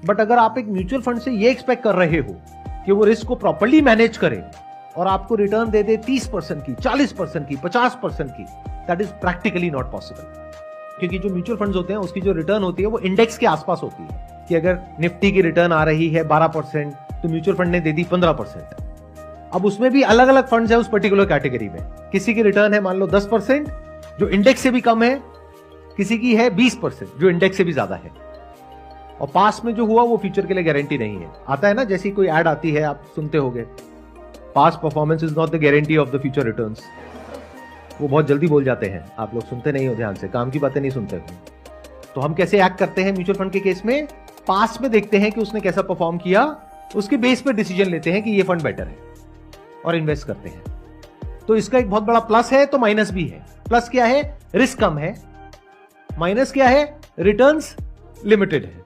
But अगर आप एक म्यूचुअल फंड से ये एक्सपेक्ट कर रहे हो कि वो रिस्क को प्रॉपर्ली मैनेज करे और आपको रिटर्न दे दे 30% की, 40% की, 50% की, that is practically not possible. क्योंकि जो म्यूचुअल फंड्स होते हैं उसकी जो रिटर्न होती है वो इंडेक्स के आसपास होती है कि अगर निफ्टी की रिटर्न आ रही है 12% तो म्यूचुअल फंड ने दे दी 15%। अब उसमें भी अलग अलग फंड्स है उस पर्टिकुलर कैटेगरी में। किसी की रिटर्न है मान लो 10% जो इंडेक्स से भी कम है, किसी की है 20% जो इंडेक्स से भी ज्यादा है। और पास में जो हुआ वो फ्यूचर के लिए गारंटी नहीं है। आता है ना, जैसी कोई एड आती है आप सुनते होंगे, past performance is not the guarantee of the future returns. वो बहुत जल्दी बोल जाते हैं, आप लोग सुनते नहीं हो ध्यान से, काम की बातें नहीं सुनते हो। तो हम कैसे एक्ट करते हैं म्यूचुअल फंड के केस में? पास्ट में देखते हैं कि उसने कैसा परफॉर्म किया, उसके बेस पे डिसीजन लेते हैं कि ये फंड बेटर है और इन्वेस्ट करते हैं। तो इसका एक बहुत बड़ा प्लस है तो माइनस भी है। प्लस क्या है? रिस्क कम है। माइनस क्या है? रिटर्न्स लिमिटेड है।